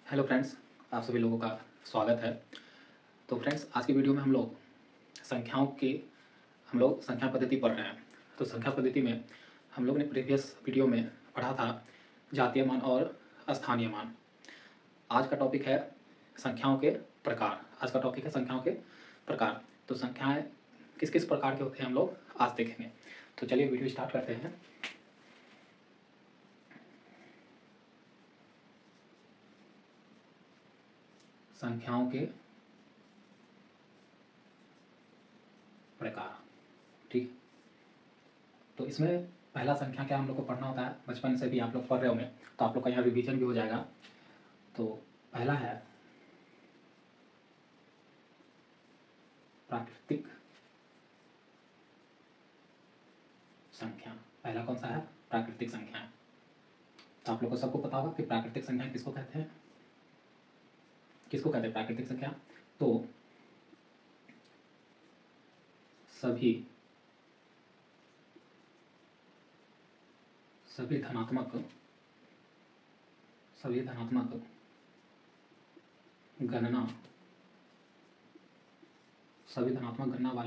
Hello friends, आप सभी लोगों का स्वागत है। तो फ्रेंड्स, आज की वीडियो में हम लोग संख्या पद्धति पढ़ रहे हैं। तो संख्या पद्धति में हम लोग ने प्रीवियस वीडियो में पढ़ा था जातीय मान और स्थानीय मान। आज का टॉपिक है संख्याओं के प्रकार। तो संख्याएं किस किस प्रकार के होते हैं हम लोग आज देखेंगे। तो चलिए वीडियो स्टार्ट करते हैं। संख्याओं के प्रकार, ठीक। तो इसमें पहला संख्या क्या हम लोग को पढ़ना होता है, बचपन से भी आप लोग पढ़ रहे होंगे, तो आप लोग का यहाँ रिवीजन भी हो जाएगा। तो पहला है प्राकृतिक संख्या। पहला कौन सा है? प्राकृतिक संख्या। तो आप लोग को सबको पता होगा कि प्राकृतिक संख्या किसको कहते हैं। प्राकृतिक संख्या? तो सभी धनात्मक गणना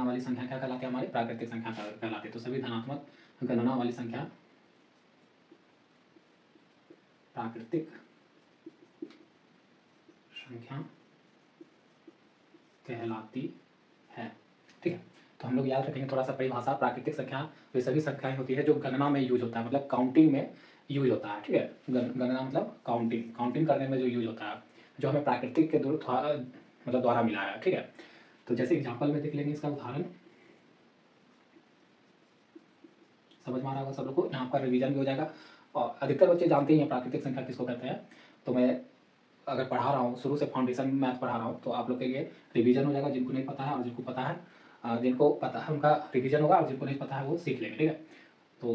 वाली संख्या क्या कहलाती है? हमारी प्राकृतिक संख्या कहलाती है। तो सभी धनात्मक गणना वाली संख्या प्राकृतिक संख्या कहलाती है, ठीक है। तो हम लोग याद रखेंगे थोड़ा सा परिभाषा। प्राकृतिक संख्या वे सभी संख्याएं होती है जो गणना में यूज होता है, मतलब काउंटिंग में यूज होता है, ठीक है। गणना मतलब काउंटिंग करने में जो यूज होता है, जो हमें प्राकृतिक के द्वारा मिला है, ठीक है। तो जैसे एग्जाम्पल में देख लेंगे, इसका उदाहरण समझ में आ रहा होगा सब लोग को। यहाँ पर रिवीजन भी हो जाएगा और अधिकतर बच्चे जानते ही हैं प्राकृतिक संख्या किसको कहते हैं। तो मैं अगर पढ़ा रहा हूँ शुरू से, फाउंडेशन मैथ पढ़ा रहा हूँ, तो आप लोग के लिए रिवीजन हो जाएगा। जिनको नहीं पता है और जिनको पता है उनका रिवीजन होगा, और जिनको नहीं पता है वो सीख लेंगे, ठीक है। तो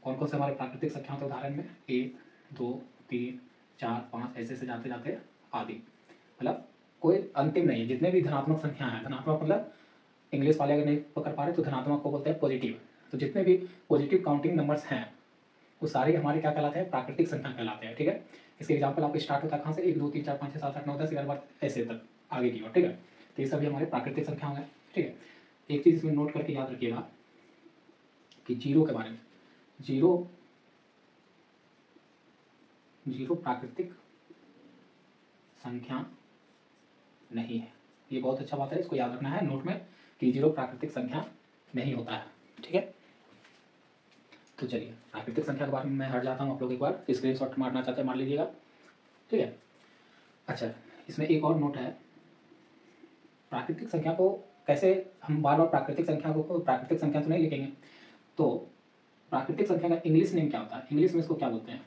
कौन कौन से हमारे प्राकृतिक संख्या होते हैं उदाहरण में? 1 2 3 4 5 ऐसे से जाते जाते आदि, मतलब कोई अंतिम नहीं है। जितने भी धनात्मक संख्या है, धनात्मक मतलब इंग्लिश वाले अगर नहीं पकड़ पा रहे तो धनात्मक को बोलते हैं पॉजिटिव। तो जितने भी पॉजिटिव काउंटिंग नंबर्स हैं वो सारे हमारे क्या कहलाते हैं? प्राकृतिक संख्या कहलाते हैं, ठीक है। इसके एग्जाम्पल आपको स्टार्ट होता है कहाँ से? 1 2 3 4 5 6 7 8 9 10 11 12 ऐसे तक आगे की ओर, ठीक है। तो ये सभी हमारे प्राकृतिक संख्या होंगे, ठीक है। एक चीज़ इसमें नोट करके याद रखिएगा कि जीरो के बारे में। जीरो प्राकृतिक संख्या नहीं है। ये बहुत अच्छा बात है, इसको याद रखना है नोट में कि जीरो प्राकृतिक संख्या नहीं होता है, ठीक है। तो चलिए प्राकृतिक संख्या के बारे में मैं हट जाता हूँ। आप लोग एक बार स्क्रीनशॉट मारना चाहते हैं मार लीजिएगा, ठीक है। अच्छा, इसमें एक और नोट है। प्राकृतिक संख्या को कैसे हम बार बार प्राकृतिक संख्या तो नहीं लिखेंगे। तो प्राकृतिक संख्या का इंग्लिश नेम क्या होता है? इंग्लिश में इसको क्या बोलते हैं?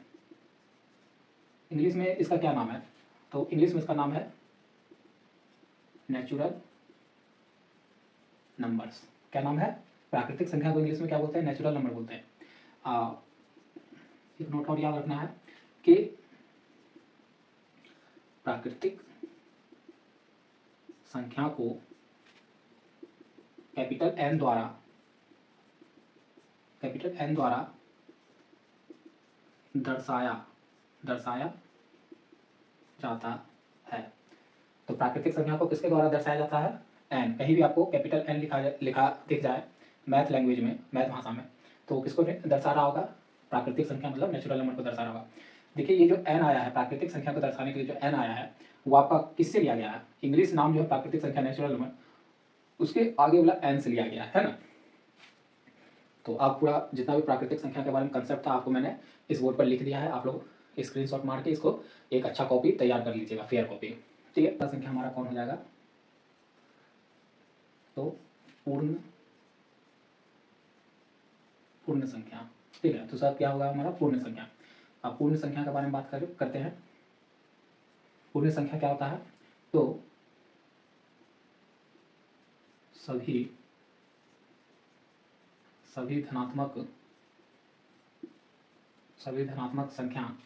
इंग्लिश में इसका क्या नाम है? तो इंग्लिश में इसका नाम है नेचुरल नंबर्स। क्या नाम है? प्राकृतिक संख्या को इंग्लिश में क्या बोलते हैं? नेचुरल नंबर बोलते हैं। एक नोट और याद रखना है कि प्राकृतिक संख्या को कैपिटल एन द्वारा दर्शाया जाता है। तो प्राकृतिक संख्या को किसके द्वारा दर्शाया जाता है? एन। कहीं भी आपको कैपिटल एन लिखा दिख जाए मैथ लैंग्वेज में, मैथ भाषा में, तो किसको दर्शा रहा होगा? प्राकृतिक संख्या मतलब नेचुरल नंबर को दर्शा रहा होगा। देखिए ये जो एन आया है प्राकृतिक संख्या को दर्शाने के लिए, जो एन आया है वो आपका किससे लिया गया है? इंग्लिश नाम जो है प्राकृतिक संख्या नेचुरल नंबर, उसके आगे वाला एन से लिया गया है ना। तो आप पूरा जितना भी प्राकृतिक संख्या के बारे में कंसेप्ट था आपको मैंने इस बोर्ड पर लिख दिया है। आप लोग स्क्रीनशॉट मार के इसको एक अच्छा कॉपी तैयार कर लीजिएगा, फेयर कॉपी, ठीक है। पहला संख्या हमारा कौन हो जाएगा? तो पूर्ण संख्या, ठीक है। तो सर क्या होगा हमारा? पूर्ण संख्या। अब पूर्ण संख्या के बारे में बात करते हैं। पूर्ण संख्या क्या होता है? तो सभी धनात्मक संख्या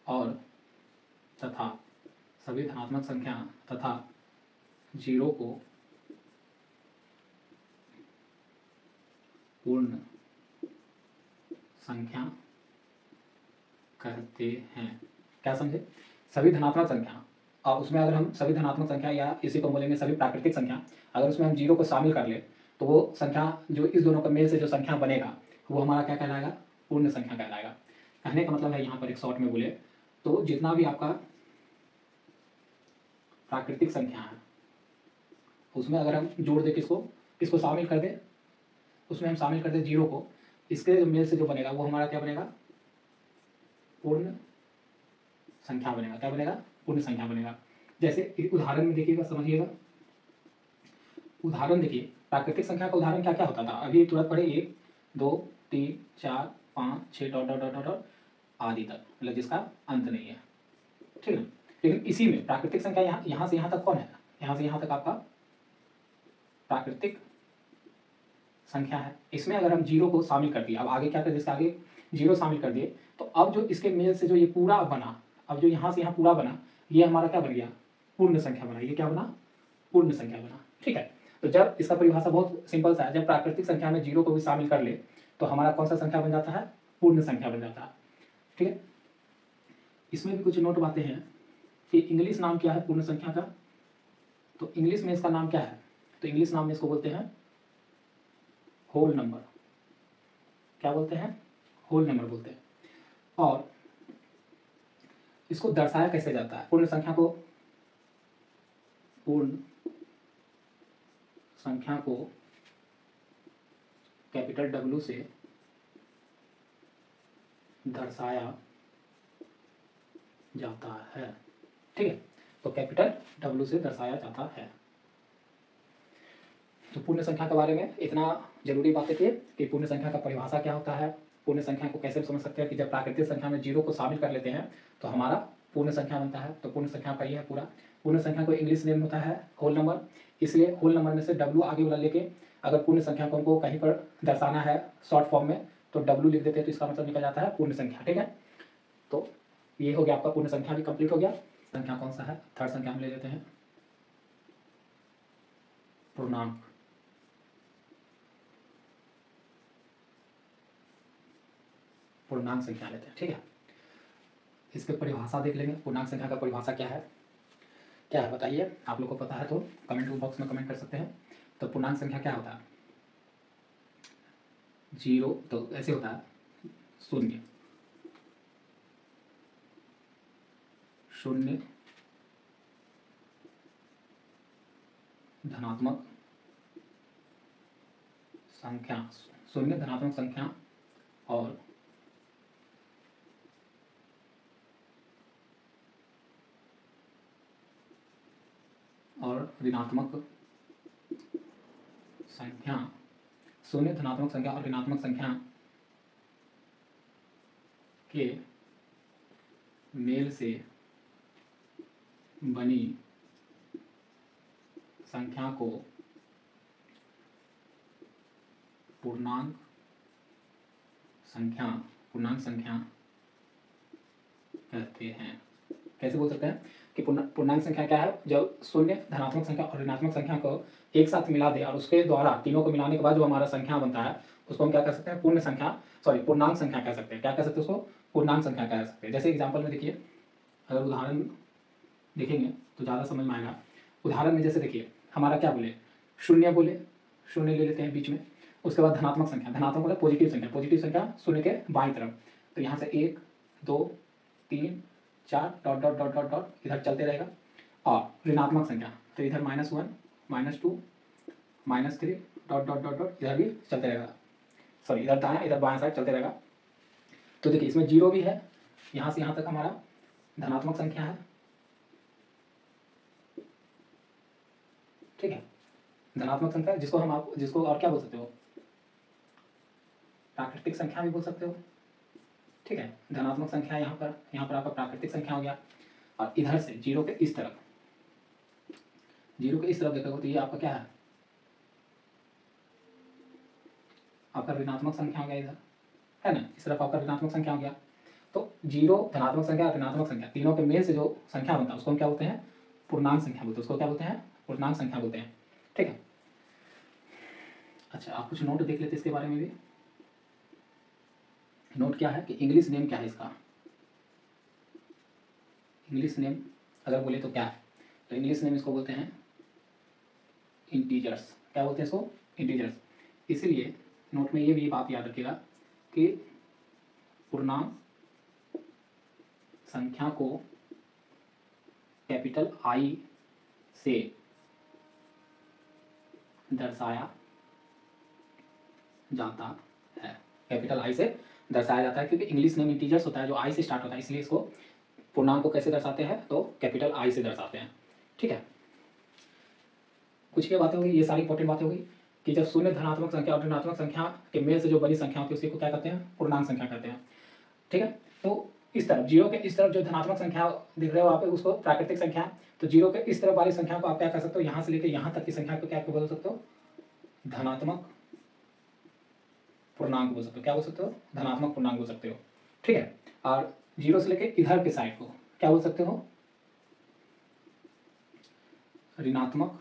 और तथा जीरो को पूर्ण संख्या कहते हैं। क्या समझे? सभी धनात्मक संख्या, और उसमें अगर हम सभी धनात्मक संख्या या इसी को बोलेंगे सभी प्राकृतिक संख्या, अगर उसमें हम जीरो को शामिल कर ले तो वो संख्या जो इस दोनों का मेल से जो संख्या बनेगा वो हमारा क्या कहलाएगा? पूर्ण संख्या कहलाएगा। कहने का मतलब है यहाँ पर एक शॉर्ट में बोले तो जितना भी आपका प्राकृतिक संख्या है उसमें अगर हम जोड़ दे किसको किसको शामिल कर दे, उसमें हम शामिल कर दे जीरो को, इसके मेल से जो बनेगा वो हमारा क्या बनेगा? पूर्ण संख्या बनेगा। क्या बनेगा? पूर्ण संख्या बनेगा। जैसे एक उदाहरण में देखिएगा, समझिएगा। उदाहरण देखिए, प्राकृतिक संख्या का उदाहरण क्या क्या होता था अभी तुरंत पढ़े, 1 2 3 4 5 6 dot dot dot dot dot आदि तक, मतलब जिसका अंत नहीं है, ठीक है। लेकिन इसी में प्राकृतिक संख्या यहाँ से यहाँ तक कौन है? यहाँ से यहाँ तक आपका प्राकृतिक संख्या है। इसमें अगर हम जीरो को शामिल कर दिए, अब आगे क्या कर दिए, इसके आगे जीरो शामिल कर दिए तो अब जो इसके मेल से जो ये पूरा बना, अब जो यहाँ से यहाँ पूरा बना, ये हमारा क्या बन गया? पूर्ण संख्या बना। ये क्या बना? पूर्ण संख्या बना, ठीक है। तो जब इसका परिभाषा बहुत सिंपल सा है, जब प्राकृतिक संख्या में जीरो को भी शामिल कर ले तो हमारा कौन सा संख्या बन जाता है? पूर्ण संख्या बन जाता है, ठीक है। इसमें भी कुछ नोट बातें हैं कि इंग्लिश नाम क्या है पूर्ण संख्या का, तो इंग्लिश में इसका नाम क्या है? तो इंग्लिश नाम में इसको बोलते हैं होल नंबर। क्या बोलते हैं? होल नंबर बोलते हैं। और इसको दर्शाया कैसे जाता है? पूर्ण संख्या को कैपिटल डब्ल्यू से दर्शाया जाता है, ठीक है। तो कैपिटल डब्ल्यू से दर्शाया जाता है। तो पूर्ण संख्या के बारे में इतना जरूरी बातें थी कि पूर्ण संख्या का परिभाषा क्या होता है, पूर्ण संख्या को कैसे समझ सकते हैं कि जब प्राकृतिक संख्या में जीरो को शामिल कर लेते हैं तो हमारा पूर्ण संख्या बनता है। तो पूर्ण संख्या का ये है पूरा। पूर्ण संख्या को इंग्लिश नेम होता है होल नंबर, इसलिए होल नंबर में से डब्ल्यू आगे वाला लेके अगर पूर्ण संख्या को हमको कहीं पर दर्शाना है शॉर्ट फॉर्म में तो डब्ल्यू लिख देते हैं, तो इसका मतलब निकल जाता है पूर्ण संख्या, ठीक है। तो ये हो गया आपका पूर्ण संख्या भी कंप्लीट हो गया। संख्या कौन सा है? थर्ड संख्या में ले लेते हैं पूर्णांक। पूर्णांक संख्या लेते हैं, ठीक है। इसके परिभाषा देख लेंगे, पूर्णांक संख्या का परिभाषा क्या है बताइए। आप लोग को पता है तो कमेंट बॉक्स में कमेंट कर सकते हैं। तो पूर्णांक संख्या क्या होता है? जीरो, तो ऐसे होता है शून्य, शून्य धनात्मक संख्या, शून्य धनात्मक संख्या और ऋणात्मक संख्या, शून्य धनात्मक संख्या और ऋणात्मक संख्या के मेल से बनी संख्या को पूर्णांक संख्या कहते हैं। कैसे बोल सकते हैं कि पूर्णांक संख्या क्या है? जब शून्य धनात्मक संख्या और ऋणात्मक संख्या को एक साथ मिला दे और उसके द्वारा तीनों को मिलाने के बाद जो हमारा संख्या बनता है उसको हम क्या कह सकते हैं? पूर्णांक संख्या कह सकते हैं। क्या कह सकते हैं उसको? पूर्णांक संख्या कह सकते हैं। जैसे एग्जाम्पल में देखिए, अगर उदाहरण देखेंगे तो ज़्यादा समझ में आएगा। उदाहरण में जैसे देखिए, हमारा क्या बोले? शून्य बोले, शून्य ले लेते हैं बीच में। उसके बाद धनात्मक संख्या, धनात्मक मतलब पॉजिटिव संख्या शून्य के बाईं तरफ। तो यहाँ से 1 2 3 4 dot dot dot dot dot इधर चलते रहेगा। और ऋणात्मक संख्या तो इधर -1 -2 -3 डॉट डॉट डॉट डॉट इधर भी चलते रहेगा। सॉरी, इधर दायां इधर बायां साइड चलते रहेगा। तो देखिए इसमें जीरो भी है, यहाँ से यहाँ तक हमारा धनात्मक संख्या है, ठीक है। धनात्मक संख्या जिसको और क्या बोल सकते हो? प्राकृतिक संख्या भी बोल सकते हो, ठीक है। धनात्मक संख्या यहाँ पर आपका प्राकृतिक संख्या हो गया। और इधर से जीरो के इस तरफ देखोगे तो ये आपका क्या है? आपका ऋणात्मक संख्या हो गया इधर, है ना। इस तरफ आपका ऋणात्मक संख्या हो गया। तो जीरो, धनात्मक संख्या और ऋणात्मक संख्या तीनों के मेल से जो संख्या बनता है उसको हम क्या बोलते हैं? पूर्णांक संख्या बोलते हैं। उसको क्या बोलते हैं? पूर्णांक संख्या बोलते हैं, ठीक है। अच्छा, आप कुछ नोट देख लेते इसके बारे में भी। नोट क्या है कि इंग्लिश नेम क्या है इसका? इंग्लिश नेम अगर बोले तो क्या है, तो इंग्लिश नेम इसको बोलते हैं इंटीजर्स। क्या बोलते हैं इसको? इंटीजर्स। इसीलिए नोट में ये भी बात याद रखिएगा कि पूर्णांक संख्या को कैपिटल आई से दर्शाया जाता है। कैपिटल आई से दर्शाया जाता है क्योंकि इंग्लिश नेम इंटीजर्स होता है जो आई से स्टार्ट होता है, इसलिए इसको पूर्णांक को कैसे दर्शाते हैं, तो कैपिटल आई से दर्शाते हैं। ठीक है, कुछ ये बातें होगी, ये सारी इंपॉर्टेंट बातें होगी कि जब शून्य धनात्मक संख्या और ऋणात्मक संख्या के मेल से जो बड़ी संख्या होती है उसी को क्या कहते हैं? पूर्णांक संख्या कहते हैं। ठीक है, तो इस तरफ जीरो के इस तरफ जो धनात्मक संख्या दिख रहे हो आप, उसको प्राकृतिक संख्या। तो जीरो के इस तरफ वाली संख्या को आप क्या कर सकते हो? यहाँ से लेकर यहाँ तक की संख्या को क्या बोल सकते हो? धनात्मक पूर्णांक बोल सकते हो। क्या बोल सकते हो? धनात्मक पूर्णांक बोल सकते हो। ठीक है, और जीरो से लेकर इधर के साइड को क्या बोल सकते हो? ऋणात्मक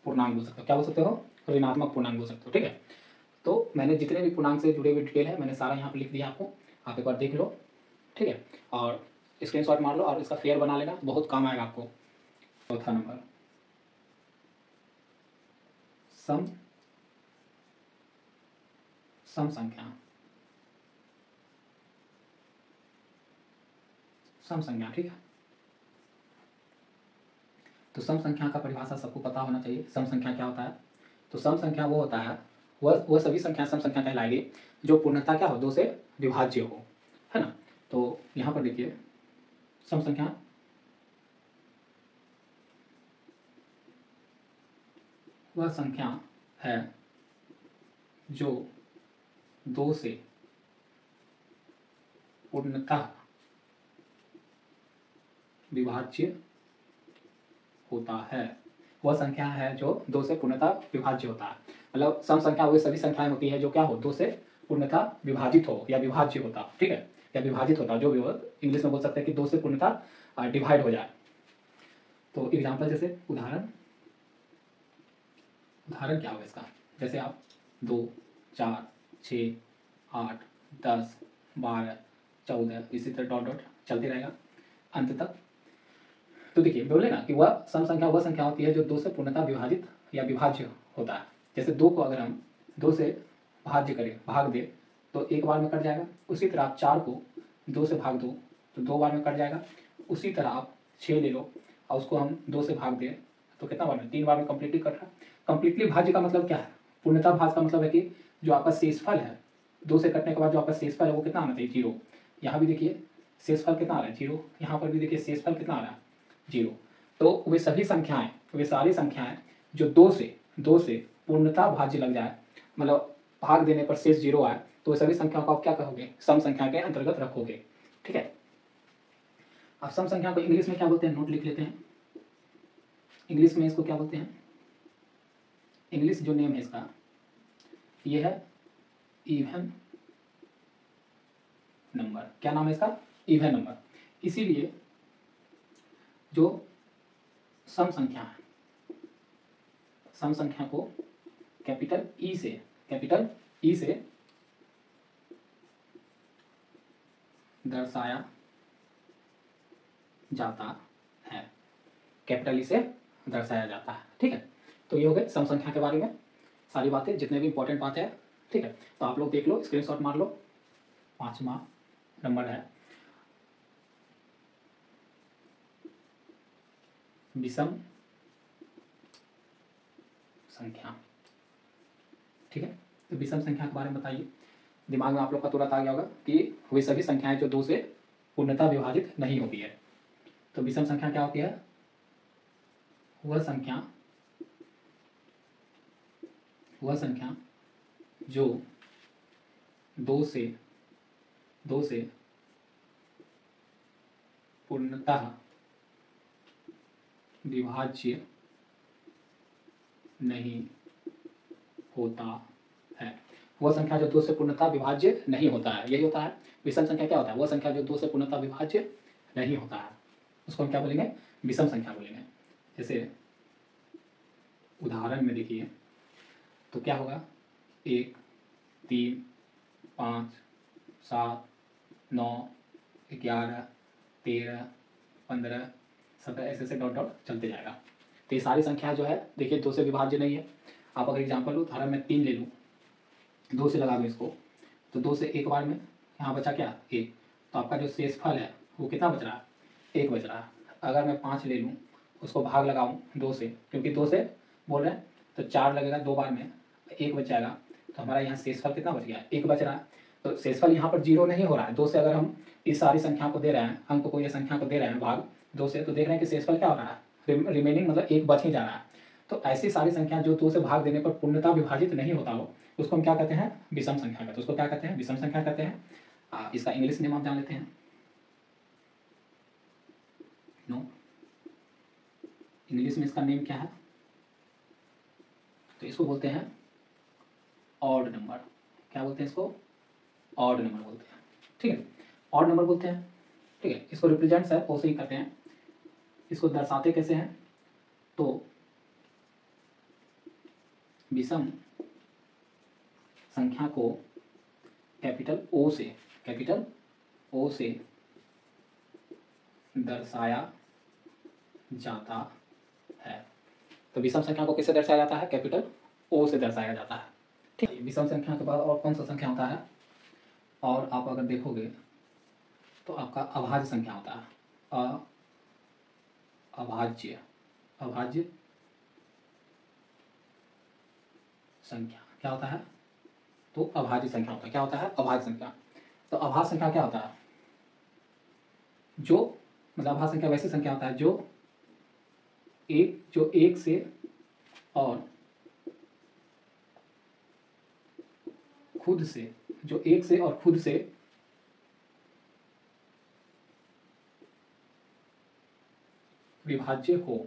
पूर्णांक बोल सकते हो। क्या बोल सकते हो? ऋणात्मक पूर्णांक बोल सकते हो। ठीक है, तो मैंने जितने भी पूर्णांक से जुड़े हुए डिटेल है मैंने सारा यहाँ पे लिख दिया आपको, आप एक बार देख लो। ठीक है, और स्क्रीनशॉट मार लो और इसका फेयर बना लेना, बहुत काम आएगा आपको। चौथा नंबर, सम संख्या। सम संख्या, ठीक है, तो सम संख्या का परिभाषा सबको पता होना चाहिए। सम संख्या क्या होता है? तो सम संख्या वो होता है, वह सभी संख्या सम संख्या कहलाएगी जो पूर्णतः क्या हो? 2 से विभाज्य हो, है ना। तो यहाँ पर देखिए, सम संख्या वह संख्या है जो 2 से पूर्णतः विभाज्य होता है। वह संख्या है जो 2 से पूर्णतः विभाज्य होता है। मतलब सम संख्या वही सभी संख्याएं होती है जो क्या हो? 2 से पूर्णतः विभाजित हो या विभाज्य होता। ठीक है, या विभाजित होता, जो भी हो, इंग्लिश में बोल सकते हैं कि 2 से पूर्णतः डिवाइड हो जाए। तो एग्जाम्पल जैसे उदाहरण क्या होगा इसका? जैसे आप 2, 4, 6, 8, 10, 12, 14 इसी तरह डॉट डॉट चलते रहेगा अंत तक। तो देखिए बोले ना कि वह सम संख्या वह संख्या होती है जो 2 से पूर्णतः विभाजित या विभाज्य होता है। जैसे 2 को अगर हम 2 से भाज्य करें, भाग दे, तो एक बार में कट जाएगा। उसी तरह आप 4 को 2 से भाग दो तो 2 बार में कट जाएगा। उसी तरह आप 6 ले लो और उसको हम 2 से भाग दें तो कितना बार में? 3 बार में कंप्लीटली कट रहा है। कंप्लीटली भाज्य का मतलब क्या है? पूर्णतः भाज्य का मतलब है कि जो आपका शेषफल है, 2 से कटने के बाद जो आपका शेषफल है वो कितना आना चाहिए? 0। यहाँ भी देखिए शेषफल कितना आ रहा है? 0। यहाँ पर भी देखिए शेषफल कितना आ रहा है? 0। तो वे सभी संख्याएं, वे सारी संख्याएं जो 2 से पूर्णतः भाज्य लग जाए, मतलब भाग देने पर शेष 0 आए, तो वे सभी संख्याओं को आप क्या कहोगे? सम संख्या के अंतर्गत रखोगे। ठीक है, अब सम संख्या को इंग्लिश में क्या बोलते हैं? नोट लिख लेते हैं। इंग्लिश में इसको क्या बोलते हैं? इंग्लिश जो नेम है इसका, ये है इवन नंबर। क्या नाम है इसका? Even number. इसीलिए जो सम संख्या है, सम संख्या को कैपिटल ई से दर्शाया जाता है। कैपिटल ई से दर्शाया जाता है। ठीक है, तो ये हो गए सम संख्या के बारे में सारी बातें, जितने भी इंपॉर्टेंट बातें हैं। ठीक है, तो आप लोग देख लो, स्क्रीनशॉट मार लो। 5वां नंबर है विषम संख्या। ठीक है, तो विषम संख्या के बारे में बताइए। दिमाग में आप लोग का तुरंत आ गया होगा कि वे सभी संख्याएं जो 2 से पूर्णतः विभाजित नहीं होती है। तो विषम संख्या क्या होती है? वह संख्या जो 2 से पूर्णतः विभाज्य नहीं होता है। वह संख्या जो 2 से पूर्णतः विभाज्य नहीं होता है, यही होता है विषम संख्या। क्या होता है? वह संख्या जो 2 से पूर्णतः विभाज्य नहीं होता है, उसको हम क्या बोलेंगे? विषम संख्या बोलेंगे। जैसे उदाहरण में देखिए तो क्या होगा? 1, 3, 5, 7, 9, 11, 13, 15, 17 ऐसे ऐसे डॉट डॉट चलते जाएगा। तो ये सारी संख्या जो है देखिए 2 से विभाज्य नहीं है। आप अगर एग्जाम्पल लो, धारा मैं 3 ले लूँ, 2 से लगा दूँ इसको, तो 2 से एक बार में यहाँ बचा क्या 1, तो आपका जो शेषफल है वो कितना बच रहा है, 1 बच रहा है। अगर मैं 5 ले लूँ, उसको भाग लगाऊँ 2 से, क्योंकि 2 से बोल रहे हैं तो 4 लगेगा 2 बार में, 1 बच जाएगा, तो हमारा यहाँ शेषफल कितना बच गया, 1 बच रहा है। तो शेषफल यहाँ पर 0 नहीं हो रहा है। 2 से अगर हम इस सारी संख्या को दे रहे हैं, अंक को, ये संख्या को दे रहे हैं भाग 2 से, तो देख रहे हैं कि शेषफल क्या हो रहा है, रिमेनिंग मतलब 1 बच ही जा रहा है। तो ऐसी सारी संख्या जो 2 से भाग देने पर पूर्णतः विभाजित नहीं होता हो, उसको हम क्या कहते हैं, विषम संख्या कहते हैं। उसको क्या कहते हैं, विषम संख्या कहते हैं। इसका इंग्लिश नेम आप जान लेते हैं, नो, इंग्लिश में इसका नेम क्या है, तो इसको बोलते हैं ऑड नंबर। क्या बोलते हैं इसको, ऑड नंबर बोलते हैं। ठीक है, ऑड नंबर बोलते हैं। ठीक है, इसको रिप्रेजेंट्स है वो से ही करते हैं। इसको दर्शाते कैसे हैं, तो विषम संख्या को कैपिटल ओ से दर्शाया जाता है। तो विषम संख्या को किससे दर्शाया जाता है, कैपिटल ओ से दर्शाया जाता है। ठीक है, विषम संख्या के बाद और कौन सा संख्या होता है, और आप अगर देखोगे तो आपका अभाज्य संख्या होता है। अभाज्य संख्या क्या होता है, तो अभाज्य संख्या होता है। क्या होता है, अभाज्य संख्या। तो अभाज्य संख्या क्या होता है, जो मतलब अभाज्य संख्या वैसी संख्या होता है जो एक से और खुद से, जो एक से और खुद से विभाज्य हो।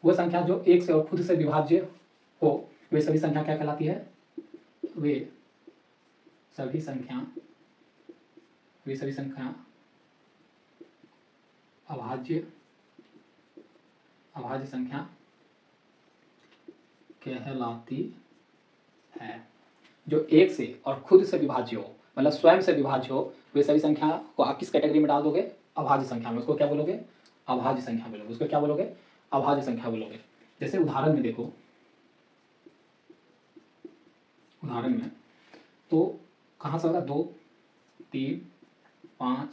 वह संख्या जो एक से और खुद से विभाज्य हो, वे सभी संख्या क्या कहलाती है, वे सभी संख्या अभाज्य संख्या कहलाती है। जो एक से और खुद से विभाज्य हो, मतलब स्वयं से विभाज्य हो, वे सभी संख्या को आप किस कैटेगरी में डाल दोगे, अभाज्य संख्या में। उसको क्या बोलोगे, अभाज्य संख्या बोलोगे। उसको क्या बोलोगे, अभाज्य संख्या बोलोगे। जैसे उदाहरण में देखो, उदाहरण में तो कहाँ से होगा, 2, 3, 5,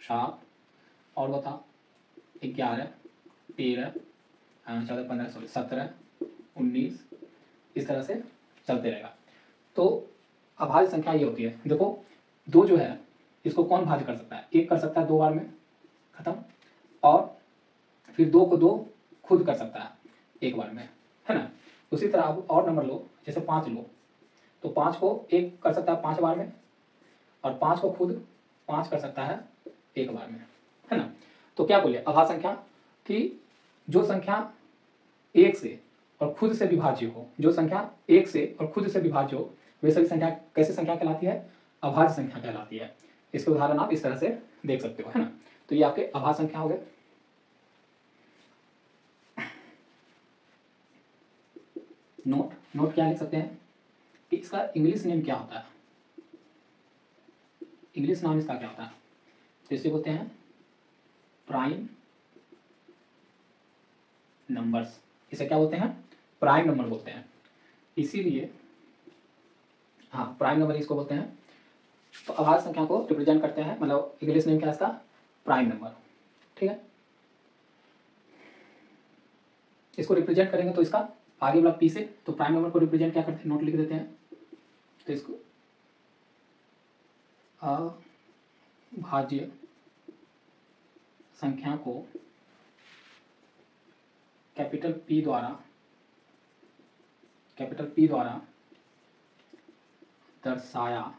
7 और बता 11, 13, 14, 15, 16, 17, 19, इस तरह से चलते रहेगा। तो अभाज्य संख्या ये होती है। देखो 2 जो है इसको कौन भाज्य कर सकता है, 1 कर सकता है 2 बार में, खत्म। और फिर 2 को 2 खुद कर सकता है 1 बार में, है ना। उसी तरह आप और नंबर लो, जैसे 5 लो, तो 5 को 1 कर सकता है 5 बार में, और 5 को खुद 5 कर सकता है 1 बार में, है ना। तो क्या बोले अभाज्य संख्या, कि जो संख्या 1 से और खुद से विभाज्य हो, जो संख्या 1 से और खुद से विभाज्य हो, वे सभी संख्या कैसे संख्या कहलाती है, अभाज्य संख्या कहलाती है। इसके उदाहरण आप इस तरह से देख सकते हो, है ना। तो ये आपके अभाज्य संख्या हो गए। नोट क्या लिख सकते हैं कि इसका इंग्लिश नेम क्या होता है, इंग्लिश नाम इसका क्या होता है, तो इसे बोलते हैं प्राइम नंबर्स। इसे क्या बोलते हैं, प्राइम नंबर बोलते हैं। इसीलिए हाँ, प्राइम नंबर इसको बोलते हैं। तो अभाज्य संख्या को रिप्रेजेंट करते हैं, मतलब इंग्लिश नेम क्या है इसका, प्राइम नंबर। ठीक है, इसको रिप्रेजेंट करेंगे तो इसका आगे वाला पी से, तो प्राइम नंबर को रिप्रेजेंट क्या करते हैं, नोट लिख देते हैं। तो इसको अभाज्य संख्या को कैपिटल पी द्वारा दर्शाया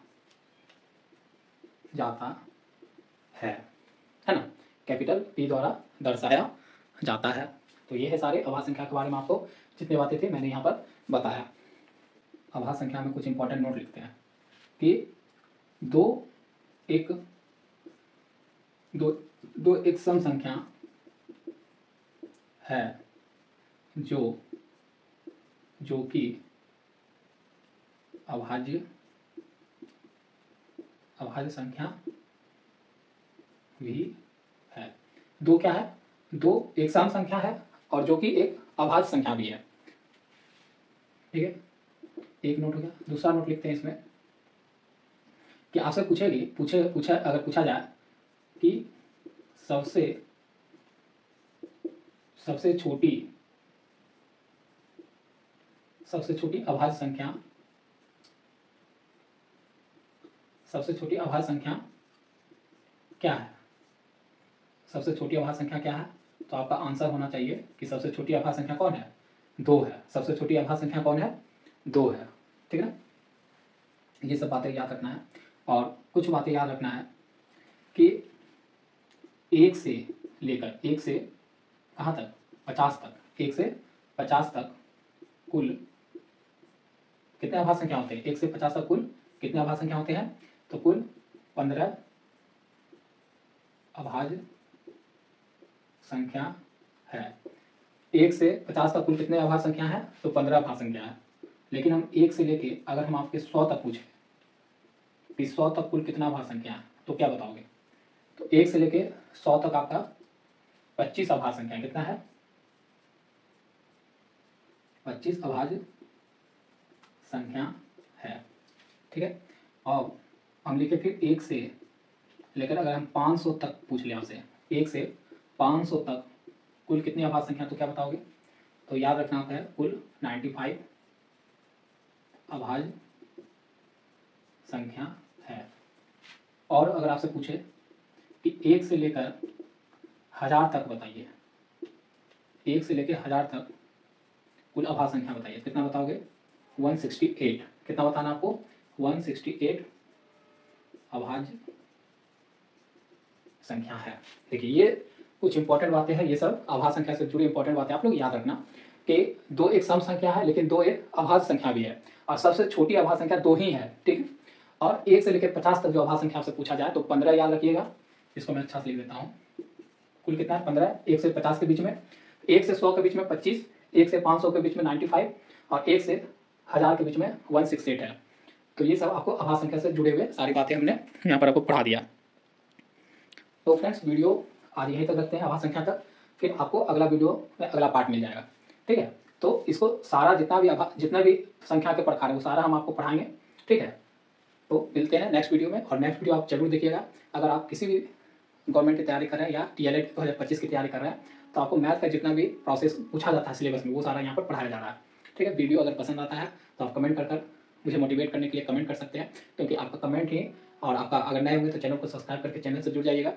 जाता है ना, कैपिटल पी द्वारा दर्शाया जाता है। तो ये है सारे अभाज्य संख्या के बारे में आपको जितने बातें थी मैंने यहाँ पर बताया। अभाज्य संख्या में कुछ इंपॉर्टेंट नोट लिखते हैं कि दो एक सम संख्या है जो कि अभाज्य संख्या भी दो क्या है, दो एक सम संख्या है और जो कि एक अभाज्य संख्या भी है। ठीक है, एक नोट हो गया। दूसरा नोट लिखते हैं इसमें कि आपसे पूछे अगर पूछा जाए कि सबसे छोटी अभाज्य संख्या क्या है, सबसे छोटी अभाज्य संख्या क्या है, तो आपका आंसर होना चाहिए कि सबसे छोटी अभाज्य संख्या कौन है, 2 है। सबसे छोटी अभाज्य संख्या कौन है, 2 है। ठीक है ना, ये सब बातें याद रखना है। और कुछ बातें याद रखना है कि 1 से कहाँ तक, 50 तक, 1 से 50 तक कुल कितने अभाज्य संख्या होते हैं, 1 से 50 तक कुल कितने अभाज्य संख्या होते हैं, तो कुल 15 अभाज्य संख्या है। 1 से 50 तक कुल कितने अभाज्य संख्या है, तो 15 अभाज्य संख्या है। लेकिन हम 1 से लेके अगर हम आपके 100 तक पूछे कि 100 तक कुल कितना अभाज्य संख्या है, तो क्या बताओगे, तो 1 से लेके 100 तक आपका 25 अभाज्य संख्या कितना है, 25 अभाज्य संख्या है। ठीक है, और हम लिखे फिर 1 से लेकर अगर हम 500 तक पूछ ले आपसे, 1 से 500 तक कुल कितनी अभाज्य संख्या, तो क्या बताओगे, तो याद रखना है कुल 95 अभाज्य संख्या है। और अगर आपसे पूछे कि 1 से लेकर 1000 तक बताइए, 1 से लेकर 1000 तक कुल अभाज्य संख्या बताइए, कितना बताओगे, 168। कितना बताना आपको, 168 अभाज्य संख्या है। देखिए ये कुछ इंपॉर्टेंट बातें हैं, ये सब अभाज्य संख्या से जुड़ी इंपॉर्टेंट बातें आप लोग याद रखना कि 2 एक सम संख्या है लेकिन 2 एक अभाज्य संख्या भी है और सबसे छोटी अभाज्य संख्या 2 ही है। ठीक, और 1 से लेकर 50 तक जो अभाज्य संख्या आपसे पूछा जाए तो 15 याद रखिएगा, इसको मैं अच्छा से लिख देता हूँ। कुल कितना है, 15, 1 से 50 के बीच में, 1 से 100 के बीच में 25, 1 से 500 के बीच में 95 और 1 से 1000 के बीच में 168 है। तो ये सब आपको अभाज्य संख्या से जुड़े हुए सारी बातें हमने यहाँ पर आपको पढ़ा दिया। तो फ्रेंड्स वीडियो आज यहीं तक रखते हैं, अभाज्य संख्या तक, फिर आपको अगला वीडियो में अगला पार्ट मिल जाएगा। ठीक है, तो इसको सारा जितना भी संख्या के प्रकार है वो सारा हम आपको पढ़ाएंगे। ठीक है, तो मिलते हैं नेक्स्ट वीडियो में, और नेक्स्ट वीडियो आप जरूर देखिएगा। अगर आप किसी भी गवर्नमेंट की तैयारी कर रहे हैं या DLED 2025 की तैयारी कर रहे हैं तो आपको मैथ का जितना भी प्रोसेस पूछा जाता है सिलेबस में वो सारा यहाँ पर पढ़ाया जा रहा है। ठीक है, वीडियो अगर पसंद आता है तो आप कमेंट कर मुझे मोटिवेट करने के लिए कमेंट कर सकते हैं, क्योंकि आपका कमेंट ही, और आपका अगर नए होंगे तो चैनल को सब्सक्राइब करके चैनल से जुड़ जाइएगा,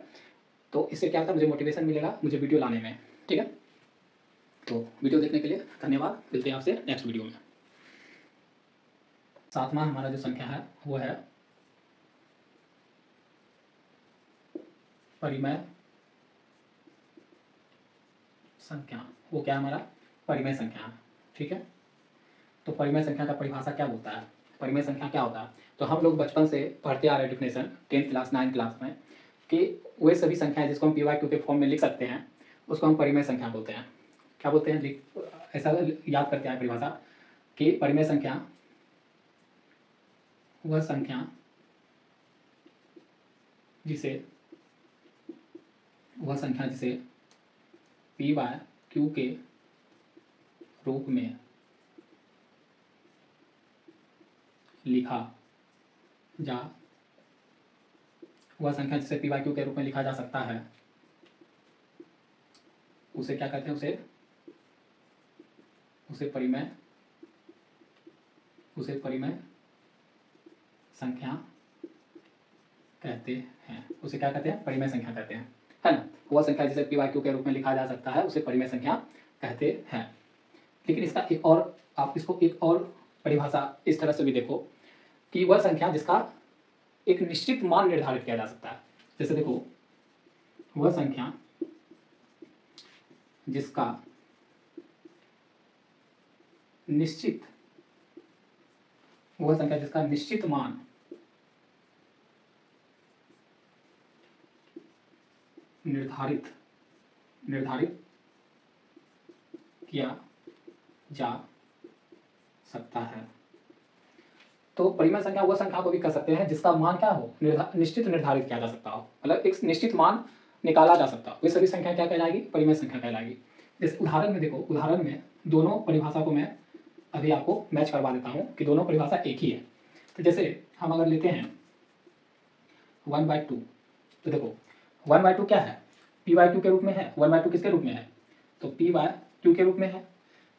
तो इससे क्या होता है, मुझे मोटिवेशन मिलेगा मुझे वीडियो लाने में। ठीक है, तो वीडियो देखने के लिए धन्यवाद, मिलते हैं आपसे नेक्स्ट वीडियो में। 7वां हमारा जो संख्या है वो है परिमेय संख्या। वो क्या है, हमारा परिमेय संख्या है। ठीक है, तो परिमेय संख्या का परिभाषा क्या होता है, परिमेय संख्या क्या होता है, तो हम लोग बचपन से पढ़ते आ रहे हैं definition 10th class 9th class में कि वे सभी संख्याएं जिसको हम PY2 के फॉर्म में लिख सकते हैं उसको हम परिमेय संख्या बोलते हैं। क्या बोलते हैं, ऐसा याद करते हैं परिभाषा कि परिमेय संख्या वह संख्या जिसे PY2 के रूप में लिखा जा PY2 के रूप में लिखा जा सकता है उसे क्या कहते हैं, उसे परिमेय संख्या कहते हैं। उसे क्या कहते हैं, परिमेय संख्या कहते हैं, है ना। वह संख्या जिसे PY2 के रूप में लिखा जा सकता है उसे परिमेय संख्या कहते हैं। लेकिन इसका एक और, आप इसको एक और परिभाषा इस तरह से भी देखो कि वह संख्या जिसका एक निश्चित मान निर्धारित किया जा सकता है। जैसे देखो, वह संख्या जिसका निश्चित मान निर्धारित किया जा सकता है। तो परिमेय संख्या वह संख्या को भी कह सकते हैं जिसका मान क्या हो, निश्चित निर्धारित किया जा सकता हो, मतलब एक निश्चित मान निकाला जा सकता, वे सभी संख्या क्या कहलाएगी? परिमेय संख्या कहलाएगी। इस उदाहरण में देखो, उदाहरण में दोनों परिभाषा को मैं अभी आपको मैच करवा देता हूँ कि दोनों परिभाषा एक ही है। तो जैसे हम अगर लेते हैं 1/2, तो देखो 1/2 क्या है? p/q के रूप में है। 1/2 किसके रूप में है? तो p/q के रूप में है।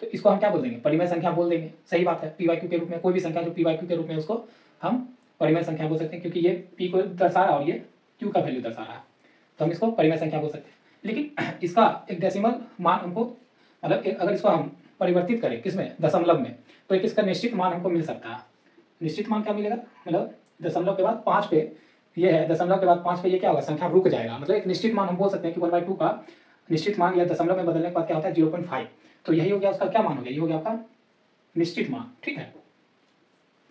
तो इसको हम क्या बोल देंगे? परिमेय संख्या बोल देंगे। सही बात है, p/q के रूप में कोई भी संख्या जो p/q के रूप में, उसको हम परिमेय संख्या बोल सकते हैं, क्योंकि ये p को दर्शा रहा है और ये q का वैल्यू दर्शा रहा है, तो हम इसको परिमेय संख्या बोल सकते हैं। लेकिन इसका एक डेसिमल मान हमको, मतलब अगर इसको हम परिवर्तित करें किसमें? दशमलव में, तो एक इसका निश्चित मान हमको मिल सकता है। निश्चित मान क्या मिलेगा? मतलब दशमलव के बाद 5 पे ये है, दशमलव के बाद 5 पे ये क्या होगा? संख्या रुक जाएगा। मतलब एक निश्चित मान हम बोल सकते हैं कि 1/2 का निश्चित मान या दशमलव में बदलने के बाद क्या होता है? 0.5। तो यही हो गया उसका क्या मान हो गया? ये हो गया आपका निश्चित मान। ठीक है,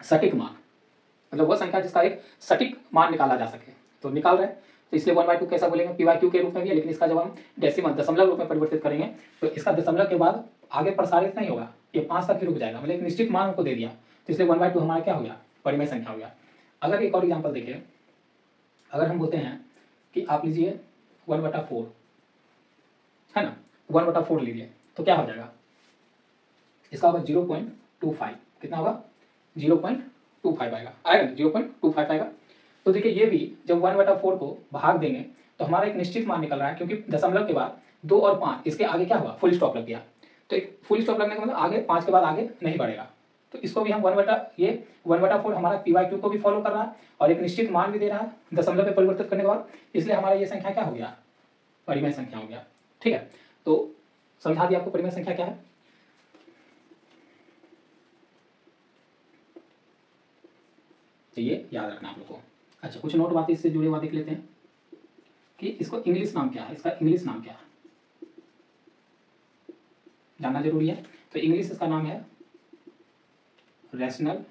सटीक मान, मतलब वो संख्या जिसका एक सटीक मान निकाला जा सके, तो निकाल रहे हैं। तो इसलिए 1/2 कैसा बोलेंगे? p/q के रूप में भी है, लेकिन इसका जब हम डेसिमल दशमलव रूप में परिवर्तित करेंगे तो इसका दशमलव के बाद आगे प्रसारित नहीं होगा, ये 5 तक ही रुक जाएगा। मतलब एक निश्चित मान हमको दे दिया, तो इसलिए 1/2 हमारा क्या हो गया? परिमेय संख्या हो गया। अगर एक और एग्जाम्पल देखिए, अगर हम बोलते हैं कि आप लीजिए 1/4, है ना, 1/4 लीजिए, तो क्या हो जाएगा? इसका होगा 0.25। कितना होगा? 0.25 आएगा, आएगा ना? 0.25 आएगा। तो देखिए ये भी जब 1/4 को भाग देंगे तो हमारा एक निश्चित मान निकल रहा है, क्योंकि दशमलव के बाद 2 और 5 इसके आगे क्या हुआ? फुल स्टॉप लग गया। तो एक फुल स्टॉप लगने का मतलब आगे 5 के बाद आगे नहीं बढ़ेगा। तो इसको भी हम 1/4 हमारा p/q को भी फॉलो कर रहा है और एक निश्चित मान भी दे रहा है दशमलव पे परिवर्तित करने के बाद, इसलिए हमारा ये संख्या क्या हो गया? परिमेय संख्या हो गया। ठीक है, तो समझा दिया आपको परिमेय संख्या क्या है। तो ये याद रखना आप लोग को। अच्छा, कुछ नोट बातें इससे जुड़ी हुआ देख लेते हैं कि इसको इंग्लिश नाम क्या है, इसका इंग्लिश नाम क्या है, जानना जरूरी है। तो इंग्लिश इसका नाम है रैशनल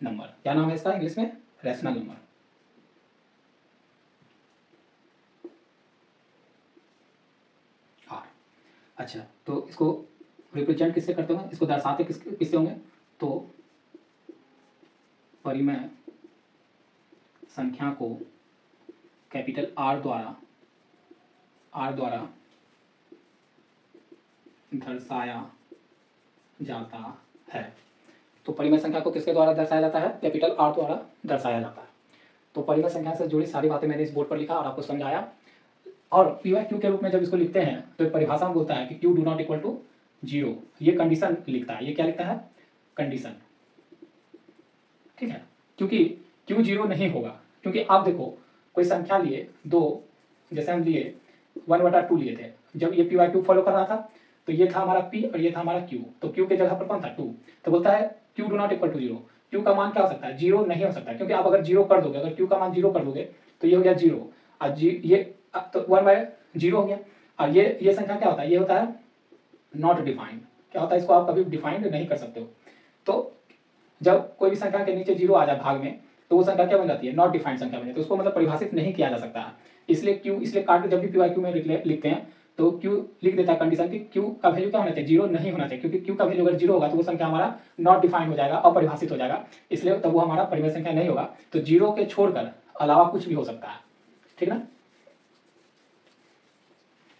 नंबर। क्या नाम है इसका इंग्लिश में? Rational number. आर। अच्छा, तो इसको रिप्रेजेंट किससे करते होंगे? इसको दर्शाते किससे होंगे? तो परिमेय संख्या को कैपिटल आर द्वारा दर्शाया जाता है। तो परिमेय संख्या को किसके द्वारा दर्शाया जाता है? कैपिटल आर द्वारा दर्शाया जाता है। तो परिमेय संख्या से जुड़ी सारी बातें मैंने इस बोर्ड पर लिखा और आपको समझाया। और p/q के रूप में जब इसको लिखते हैं तो एक परिभाषा में बोलता है कि q do not equal to 0। ये कंडीशन लिखता है। ये क्या लिखता है? कंडीशन। ठीक है, क्योंकि q 0 नहीं होगा, क्योंकि आप देखो कोई संख्या लिए 2, जैसे हम लिए 1/2 लिए थे, जब ये p/q फॉलो कर रहा था तो ये था हमारा p और ये था हमारा q, तो q के जगह पर कौन था? 2। तो बोलता है q do not equal to 0। q का मान क्या हो सकता है? 0 नहीं हो सकता, क्योंकि आप अगर 0 कर दोगे, अगर q का मान 0 कर दोगे तो ये हो गया 0 और ये तो 1/0 हो गया। और ये संख्या क्या होता है? ये होता है नॉट डिफाइंड। क्या होता है? इसको आप कभी डिफाइंड नहीं कर सकते हो। तो जब कोई भी संख्या के नीचे 0 आ जाए भाग में, तो वो संख्या क्या बन जाती है? नॉट डिफाइंड संख्या बन जाती है। तो उसको मतलब परिभाषित नहीं किया जा सकता है। इसलिए काट जब भी p/q में लिखते हैं तो q लिख देता है कंडीशन की q का वैल्यू क्या होना चाहिए? 0 नहीं होना चाहिए, क्योंकि q का वैल्यू अगर 0 होगा तो वो संख्या हमारा नॉट डिफाइंड हो जाएगा, अपरिभाषित हो जाएगा, इसलिए तब वो हमारा परिमेय संख्या नहीं होगा। तो 0 के छोड़कर अलावा कुछ भी हो सकता है। ठीक ना?